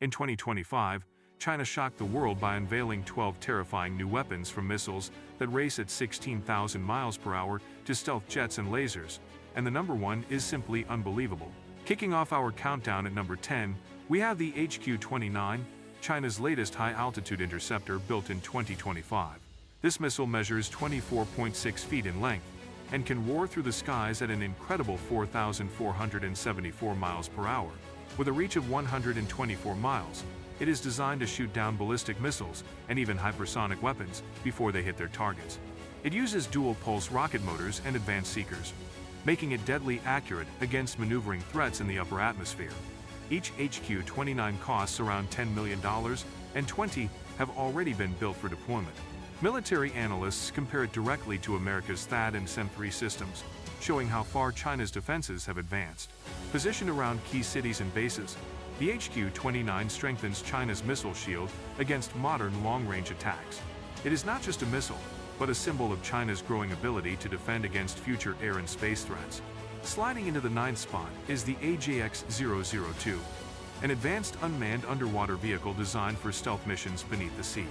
In 2025, China shocked the world by unveiling 12 terrifying new weapons, from missiles that race at 16,000 miles per hour to stealth jets and lasers, and the number one is simply unbelievable. Kicking off our countdown at number 10, we have the HQ-29, China's latest high-altitude interceptor built in 2025. This missile measures 24.6 feet in length and can roar through the skies at an incredible 4,474 miles per hour. With a reach of 124 miles, it is designed to shoot down ballistic missiles and even hypersonic weapons before they hit their targets. It uses dual-pulse rocket motors and advanced seekers, making it deadly accurate against maneuvering threats in the upper atmosphere. Each HQ-29 costs around $10 million, and 20 have already been built for deployment. Military analysts compare it directly to America's THAAD and SIM-3 systems, showing how far China's defenses have advanced. Positioned around key cities and bases, the HQ-29 strengthens China's missile shield against modern long-range attacks. It is not just a missile, but a symbol of China's growing ability to defend against future air and space threats. Sliding into the 9th spot is the AJX-002, an advanced unmanned underwater vehicle designed for stealth missions beneath the sea.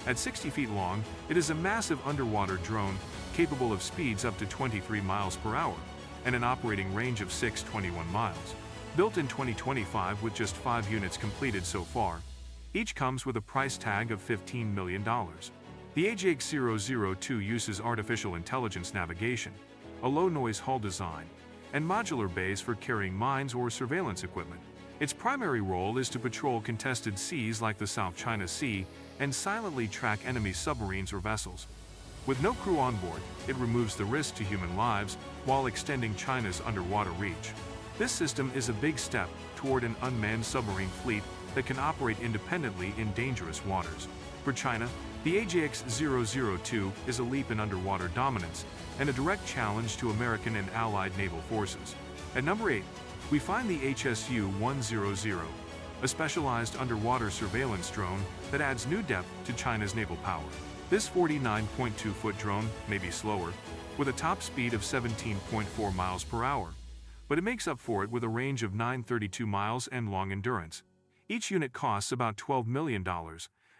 At 60 feet long, it is a massive underwater drone capable of speeds up to 23 miles per hour and an operating range of 621 miles. Built in 2025 with just 5 units completed so far, each comes with a price tag of $15 million. The AJX-002 uses artificial intelligence navigation, a low-noise hull design, and modular bays for carrying mines or surveillance equipment. Its primary role is to patrol contested seas like the South China Sea and silently track enemy submarines or vessels. With no crew on board, it removes the risk to human lives while extending China's underwater reach. This system is a big step toward an unmanned submarine fleet that can operate independently in dangerous waters. For China, the AJX-002 is a leap in underwater dominance and a direct challenge to American and allied naval forces. At number 8, we find the HSU-100, a specialized underwater surveillance drone that adds new depth to China's naval power. This 49.2-foot drone may be slower, with a top speed of 17.4 miles per hour, but it makes up for it with a range of 932 miles and long endurance. Each unit costs about $12 million,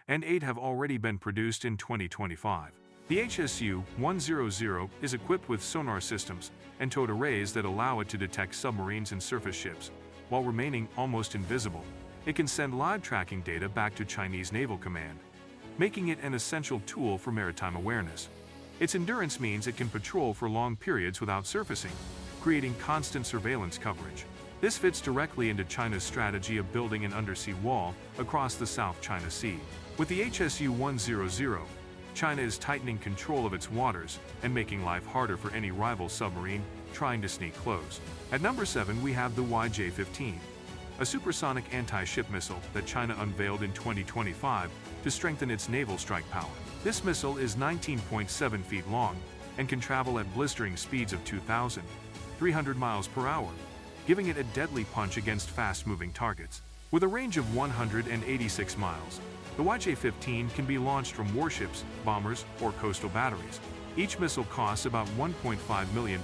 and 8 have already been produced in 2025. The HSU-100 is equipped with sonar systems and towed arrays that allow it to detect submarines and surface ships, while remaining almost invisible. It can send live tracking data back to Chinese Naval Command, making it an essential tool for maritime awareness. Its endurance means it can patrol for long periods without surfacing, creating constant surveillance coverage. This fits directly into China's strategy of building an undersea wall across the South China Sea. With the HSU-100, China is tightening control of its waters and making life harder for any rival submarine trying to sneak close. At number 7, we have the YJ-15, a supersonic anti-ship missile that China unveiled in 2025 to strengthen its naval strike power. This missile is 19.7 feet long and can travel at blistering speeds of 2,300 miles per hour, giving it a deadly punch against fast-moving targets. With a range of 186 miles, the YJ-15 can be launched from warships, bombers, or coastal batteries. Each missile costs about $1.5 million,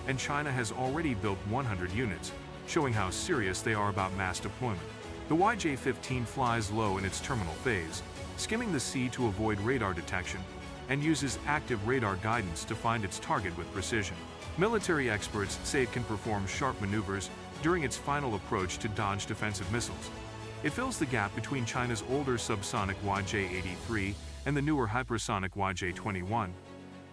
and China has already built 100 units, showing how serious they are about mass deployment. The YJ-15 flies low in its terminal phase, skimming the sea to avoid radar detection, and uses active radar guidance to find its target with precision. Military experts say it can perform sharp maneuvers during its final approach to dodge defensive missiles. It fills the gap between China's older subsonic YJ-83 and the newer hypersonic YJ-21,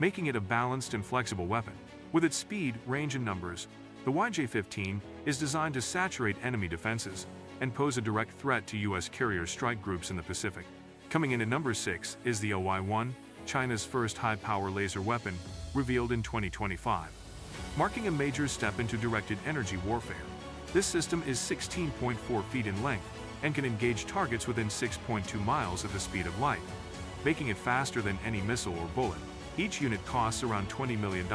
making it a balanced and flexible weapon. With its speed, range, and numbers, the YJ-15 is designed to saturate enemy defenses and pose a direct threat to U.S. carrier strike groups in the Pacific. Coming in at number 6 is the OY-1, China's first high-power laser weapon, revealed in 2025. Marking a major step into directed energy warfare. This system is 16.4 feet in length and can engage targets within 6.2 miles at the speed of light, making it faster than any missile or bullet. Each unit costs around $20 million,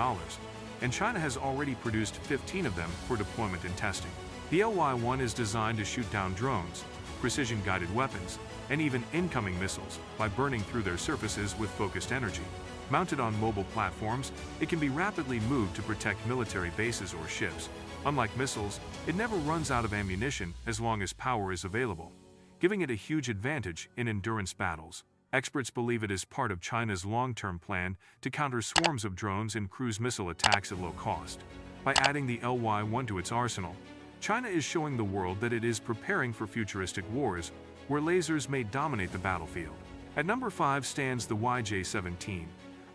and China has already produced 15 of them for deployment and testing. The OY-1 is designed to shoot down drones, precision-guided weapons, and even incoming missiles by burning through their surfaces with focused energy. Mounted on mobile platforms, it can be rapidly moved to protect military bases or ships. Unlike missiles, it never runs out of ammunition as long as power is available. giving it a huge advantage in endurance battles. Experts believe it is part of China's long-term plan to counter swarms of drones and cruise missile attacks at low cost. By adding the LY-1 to its arsenal, China is showing the world that it is preparing for futuristic wars, where lasers may dominate the battlefield. At number 5 stands the YJ-17,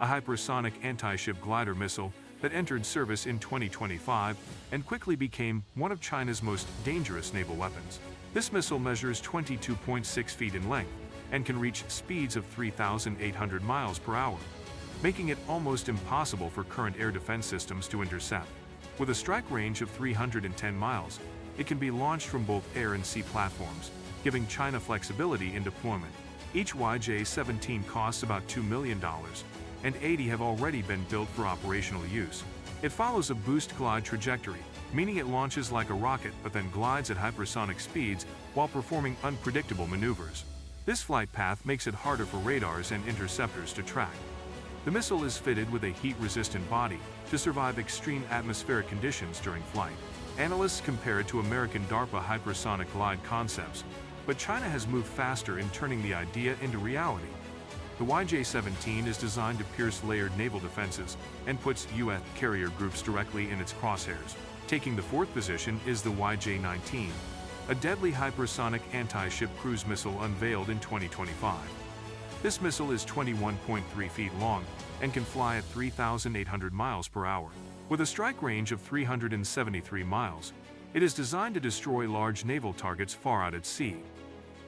a hypersonic anti-ship glider missile that entered service in 2025 and quickly became one of China's most dangerous naval weapons. This missile measures 22.6 feet in length and can reach speeds of 3,800 miles per hour, making it almost impossible for current air defense systems to intercept. With a strike range of 310 miles, it can be launched from both air and sea platforms, giving China flexibility in deployment. Each YJ-17 costs about $2 million, and 80 have already been built for operational use. It follows a boost glide trajectory, meaning it launches like a rocket but then glides at hypersonic speeds while performing unpredictable maneuvers. This flight path makes it harder for radars and interceptors to track. The missile is fitted with a heat-resistant body to survive extreme atmospheric conditions during flight. Analysts compare it to American DARPA hypersonic glide concepts, but China has moved faster in turning the idea into reality. The YJ-17 is designed to pierce layered naval defenses and puts U.S. carrier groups directly in its crosshairs. Taking the 4th position is the YJ-19, a deadly hypersonic anti-ship cruise missile unveiled in 2025. This missile is 21.3 feet long and can fly at 3,800 miles per hour. With a strike range of 373 miles, it is designed to destroy large naval targets far out at sea.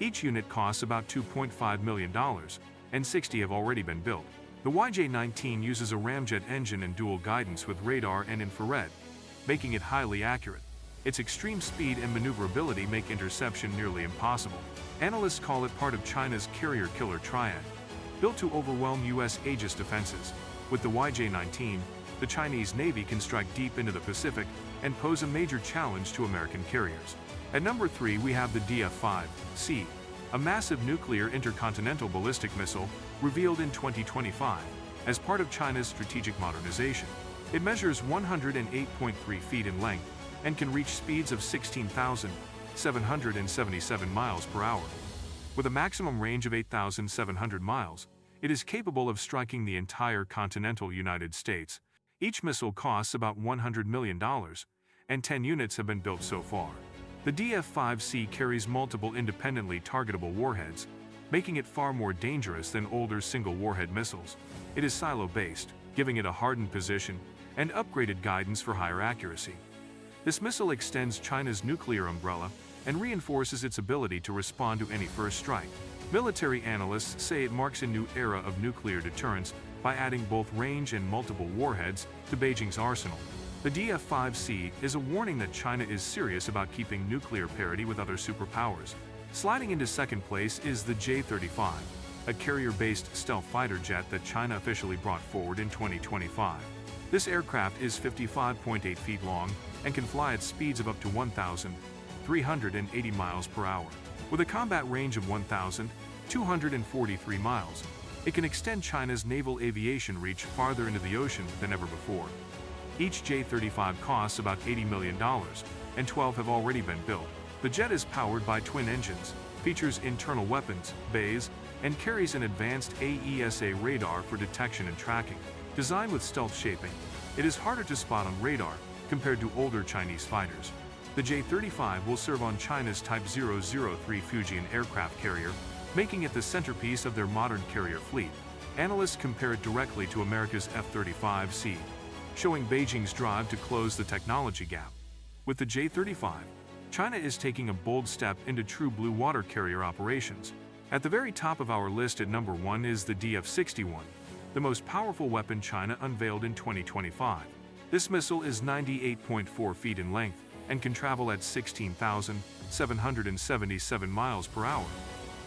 Each unit costs about $2.5 million, and 60 have already been built. The YJ-19 uses a ramjet engine and dual guidance with radar and infrared, making it highly accurate. Its extreme speed and maneuverability make interception nearly impossible. Analysts call it part of China's carrier killer triad, built to overwhelm U.S. Aegis defenses. With the YJ-19, the Chinese Navy can strike deep into the Pacific and pose a major challenge to American carriers. At number 3 we have the DF-5C, a massive nuclear intercontinental ballistic missile revealed in 2025 as part of China's strategic modernization. It measures 108.3 feet in length and can reach speeds of 16,777 miles per hour. With a maximum range of 8,700 miles, it is capable of striking the entire continental United States. Each missile costs about $100 million, and 10 units have been built so far. The DF-5C carries multiple independently targetable warheads, making it far more dangerous than older single-warhead missiles. It is silo-based, giving it a hardened position and upgraded guidance for higher accuracy. This missile extends China's nuclear umbrella and reinforces its ability to respond to any first strike. Military analysts say it marks a new era of nuclear deterrence by adding both range and multiple warheads to Beijing's arsenal. The DF-5C is a warning that China is serious about keeping nuclear parity with other superpowers. Sliding into second place is the J-35, a carrier-based stealth fighter jet that China officially brought forward in 2025. This aircraft is 55.8 feet long and can fly at speeds of up to 1,380 miles per hour. With a combat range of 1,243 miles, it can extend China's naval aviation reach farther into the ocean than ever before. Each J-35 costs about $80 million, and 12 have already been built. The jet is powered by twin engines, features internal weapons bays, and carries an advanced AESA radar for detection and tracking. Designed with stealth shaping, it is harder to spot on radar compared to older Chinese fighters. The J-35 will serve on China's Type 003 Fujian aircraft carrier, making it the centerpiece of their modern carrier fleet. Analysts compare it directly to America's F-35C, showing Beijing's drive to close the technology gap. With the J-35, China is taking a bold step into true blue water carrier operations. At the very top of our list at number 1 is the DF-61, the most powerful weapon China unveiled in 2025. This missile is 98.4 feet in length and can travel at 16,777 miles per hour,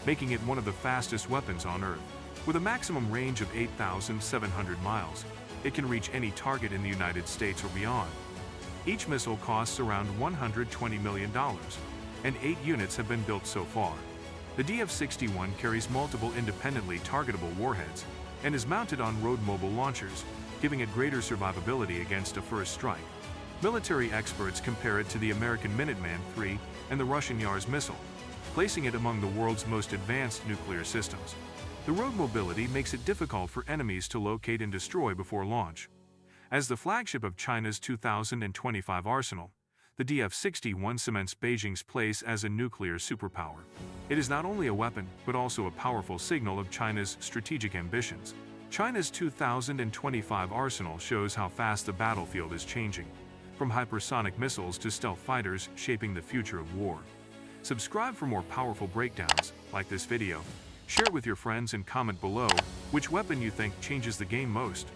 making it one of the fastest weapons on Earth. With a maximum range of 8,700 miles, it can reach any target in the United States or beyond. Each missile costs around $120 million, and 8 units have been built so far. The DF-61 carries multiple independently targetable warheads and is mounted on road mobile launchers, giving it greater survivability against a first strike. Military experts compare it to the American Minuteman III and the Russian Yars missile, placing it among the world's most advanced nuclear systems. The road mobility makes it difficult for enemies to locate and destroy before launch. As the flagship of China's 2025 arsenal, the DF-61 cements Beijing's place as a nuclear superpower. It is not only a weapon, but also a powerful signal of China's strategic ambitions. China's 2025 arsenal shows how fast the battlefield is changing, from hypersonic missiles to stealth fighters shaping the future of war. Subscribe for more powerful breakdowns, like this video, share it with your friends and comment below which weapon you think changes the game most.